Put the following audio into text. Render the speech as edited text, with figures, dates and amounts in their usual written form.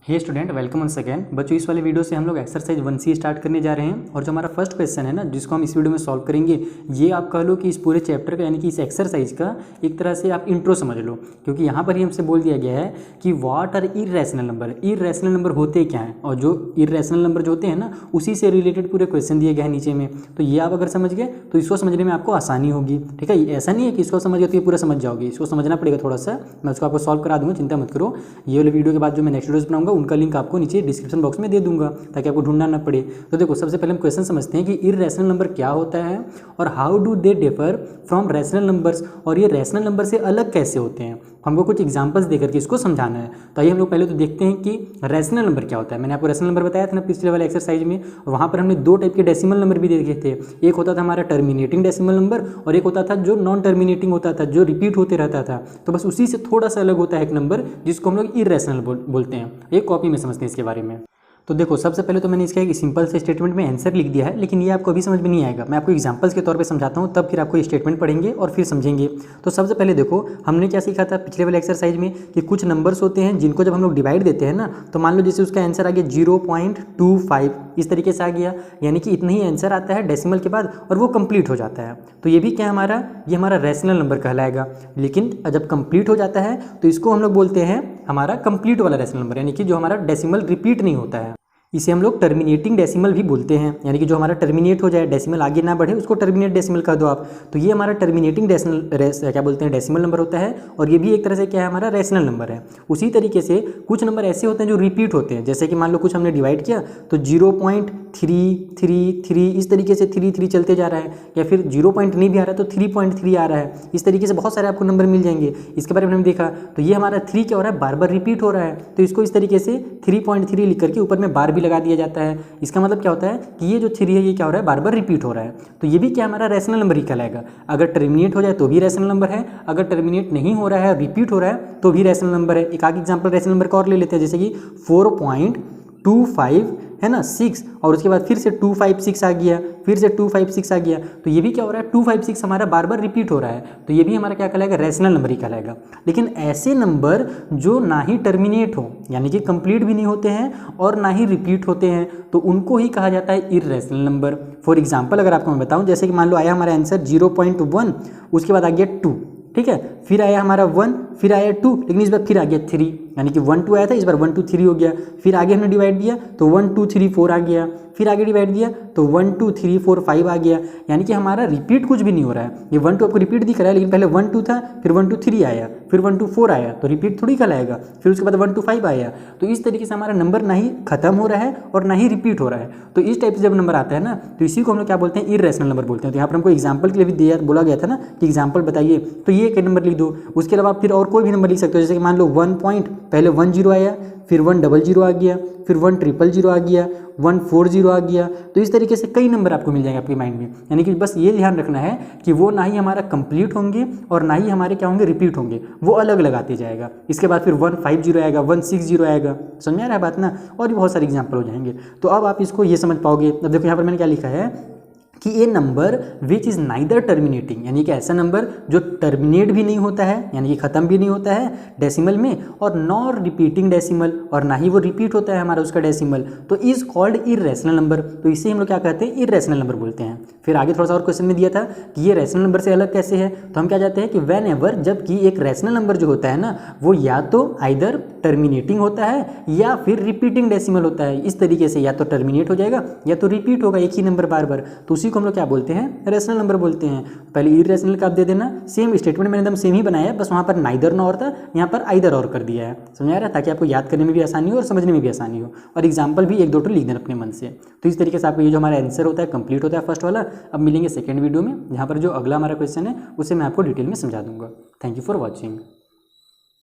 हे student, welcome once again. बच्चों, इस वाले वीडियो से हम लोग एक्सरसाइज 1C स्टार्ट करने जा रहे हैं और जो हमारा फर्स्ट क्वेश्चन है ना, जिसको हम इस वीडियो में सॉल्व करेंगे, ये आप कह लो कि इस पूरे चैप्टर का यानी कि इस एक्सरसाइज का एक तरह से आप इंट्रो समझ लो, क्योंकि यहाँ पर ही हमसे बोल दिया गया है कि what are irrational number. Irrational number होते क्या हैं, और जो इर्रेशनल नंबर जो होते हैं ना, उसी से रिलेटेड पूरे क्वेश्चन दिए गए हैं नीचे में। तो ये आप अगर समझ गए तो इसको समझने में आपको आसानी होगी। ठीक है, ऐसा नहीं है कि इसको समझ गए तो ये पूरा समझ जाओगे, इसको समझना पड़ेगा थोड़ा सा। मैं उसको आपको सॉल्व करा दूँगा, चिंता मत करो। ये वाले वीडियो के बाद जो मैं नेक्स्ट वीडियोस बनाऊंगा उनका लिंक आपको नीचे डिस्क्रिप्शन बॉक्स में दे दूंगा, ताकि आपको ढूंढना ना पड़े। तो देखो, सबसे पहले हम क्वेश्चन समझते हैं कि इर्रेशनल नंबर क्या होता है और how do they differ from rational numbers, और ये रैशनल नंबर से अलग कैसे होते हैं। हमको कुछ एग्जांपल्स देकर के इसको समझाना है। तो आइए हम लोग पहले तो देखते हैं कि रैशनल नंबर क्या होता है। मैंने आपको रैशनल नंबर बताया था ना पिछले वाले एक्सरसाइज में, वहाँ पर हमने दो टाइप के डेसिमल नंबर भी देखे थे। एक होता था हमारा टर्मिनेटिंग डेसिमल नंबर और एक होता था जो नॉन टर्मिनेटिंग होता था, जो रिपीट होते रहता था। तो बस उसी से थोड़ा सा अलग होता है एक नंबर, जिसको हम लोग इर्रेशनल बोलते हैं। एक कॉपी में समझते हैं इसके बारे में। तो देखो, सबसे पहले तो मैंने इसका एक सिंपल से स्टेटमेंट में आंसर लिख दिया है, लेकिन ये आपको अभी समझ में नहीं आएगा। मैं आपको एग्जांपल्स के तौर पे समझाता हूँ, तब फिर आपको स्टेटमेंट पढ़ेंगे और फिर समझेंगे। तो सबसे पहले देखो, हमने क्या सीखा था पिछले वाले एक्सरसाइज में कि कुछ नंबर्स होते हैं जिनको जब हम लोग डिवाइड देते हैं ना, तो मान लो जैसे उसका आंसर आ गया 0.25, इस तरीके से आ गया, यानी कि इतना ही आंसर आता है डेसिमल के बाद और वो कंप्लीट हो जाता है। तो ये भी क्या हमारा, ये हमारा रैशनल नंबर कहलाएगा। लेकिन जब कंप्लीट हो जाता है तो इसको हम लोग बोलते हैं हमारा कंप्लीट वाला रैशनल नंबर, यानी कि जो हमारा डेसिमल रिपीट नहीं होता है। इसे हम लोग टर्मिनेटिंग डेसिमल भी बोलते हैं, यानी कि जो हमारा टर्मिनेट हो जाए, डेसिमल आगे ना बढ़े, उसको टर्मिनेट डेसिमल कह दो आप। तो ये हमारा टर्मिनेटिंग डेसिमल क्या बोलते हैं, डेसिमल नंबर होता है। और ये भी एक तरह से क्या है, हमारा रैशनल नंबर है। उसी तरीके से कुछ नंबर ऐसे होते हैं जो रिपीट होते हैं, जैसे कि मान लो कुछ हमने डिवाइड किया तो 0.333 इस तरीके से 3 चलते जा रहा है, या फिर 0 पॉइंट नहीं भी आ रहा है तो 3.3 आ रहा है। इस तरीके से बहुत सारे आपको नंबर मिल जाएंगे। इसके बारे में हमने देखा, तो ये हमारा 3 क्या हो रहा है, बार बार रिपीट हो रहा है, तो इसको इस तरीके से 3.3 लिख करके ऊपर में बार भी लगा दिया जाता है। इसका मतलब क्या होता है कि ये जो 3 है ये क्या हो रहा है, बार बार रिपीट हो रहा है। तो ये भी क्या हमारा रैशनल नंबर ही कहलाएगा। अगर टर्मिनेट हो जाए तो भी रैशनल नंबर है, अगर टर्मिनेट नहीं हो रहा है, रिपीट हो रहा है, तो भी रैशनल नंबर है। एक आगे एग्जांपल रैशनल नंबर का और ले लेते हैं, जैसे कि 4.25 है ना, 6, और उसके बाद फिर से 256 आ गया, फिर से 256 आ गया। तो ये भी क्या हो रहा है, 256 हमारा बार बार रिपीट हो रहा है। तो ये भी हमारा क्या कहलाएगा, रैशनल नंबर ही कहलाएगा। लेकिन ऐसे नंबर जो ना ही टर्मिनेट हो, यानी कि कंप्लीट भी नहीं होते हैं और ना ही रिपीट होते हैं, तो उनको ही कहा जाता है इर्रेशनल नंबर। फॉर एग्जाम्पल अगर आपको मैं बताऊं, जैसे कि मान लो आया हमारा आंसर 0.1, उसके बाद आ गया 2, ठीक है, फिर आया हमारा 1, फिर आया 2, लेकिन इस बार फिर आ गया 3, यानी कि 1 2 आया था, इस बार 1 2 3 हो गया। फिर आगे हमने डिवाइड दिया तो 1 2 3 4 आ गया, फिर आगे डिवाइड दिया तो 1 2 3 4 5 आ गया। यानी कि हमारा रिपीट कुछ भी नहीं हो रहा है। ये 1 2 आपको रिपीट दिख रहा है, लेकिन पहले 1 2 था, फिर 1 2 3 आया, फिर 1 2 4 आया, तो रिपीट थोड़ी कहलाएगा। फिर उसके बाद 1 2 5 आया। तो इस तरीके से हमारा नंबर ना ही खत्म हो रहा है और ना ही रिपीट हो रहा है। तो इस टाइप से जब नंबर आता है ना, तो इसी को हम लोग क्या बोलते हैं, इर्रेशनल नंबर बोलते हैं। तो यहाँ पर हमको एग्जाम्पल के लिए भी बोला गया था ना कि एग्जाम्पल बताइए, तो ये एक नंबर लिख दो। उसके अलावा आप फिर और कोई भी नंबर लिख सकते हो, जैसे कि मान लो 1 पॉइंट, पहले 1 0 आया, फिर 1 00 आ गया, फिर 1 000 आ गया, 1 40 आ गया। तो इस तरीके से कई नंबर आपको मिल जाएंगे आपके माइंड में। यानी कि बस ये ध्यान रखना है कि वो ना ही हमारा कंप्लीट होंगे और ना ही हमारे क्या होंगे, रिपीट होंगे, वो अलग अलग आते जाएगा। इसके बाद फिर 150 आएगा, 160 आएगा। समझ में आ रहा है बात ना, और भी बहुत सारे एग्जाम्पल हो जाएंगे। तो अब आप इसको ये समझ पाओगे। अब देखो यहाँ पर मैंने क्या लिखा है कि ये number which is neither terminating, यानी कि ऐसा नंबर जो टर्मिनेट भी नहीं होता है, यानी कि ख़त्म भी नहीं होता है डेसिमल में, और नॉर रिपीटिंग डेसिमल, और ना ही वो रिपीट होता है हमारा उसका डेसिमल, तो इज़ कॉल्ड इर्रेशनल नंबर। तो इसे हम लोग क्या कहते हैं, इर्रेशनल नंबर बोलते हैं। फिर आगे थोड़ा सा और क्वेश्चन में दिया था कि ये रैशनल नंबर से अलग कैसे है, तो हम क्या जाते हैं कि वेन एवर, जबकि एक रैशनल नंबर जो होता है ना, वो या तो आइदर टर्मिनेटिंग होता है या फिर रिपीटिंग डेसिमल होता है। इस तरीके से या तो टर्मिनेट हो जाएगा या तो रिपीट होगा एक ही नंबर बार बार, तो उसी को हम लोग क्या बोलते हैं, रैशनल नंबर बोलते हैं। पहले इर्रेशनल का आप दे देना, सेम स्टेटमेंट मैंने एकदम सेम ही बनाया है, बस वहाँ पर नाइदर ना और था, यहाँ पर आइदर और कर दिया है। समझ आ रहा है, ताकि आपको याद करने में भी आसानी हो और समझने में भी आसानी हो, और एग्जाम्पल भी एक दो लिख देना अपने मन से। तो इस तरीके से आपको ये जो हमारा आंसर होता है कंप्लीट होता है फर्स्ट वाला। अब मिलेंगे सेकंड वीडियो में, जहाँ पर जो अगला हमारा क्वेश्चन है उसे मैं आपको डिटेल में समझा दूंगा। Thank you for watching.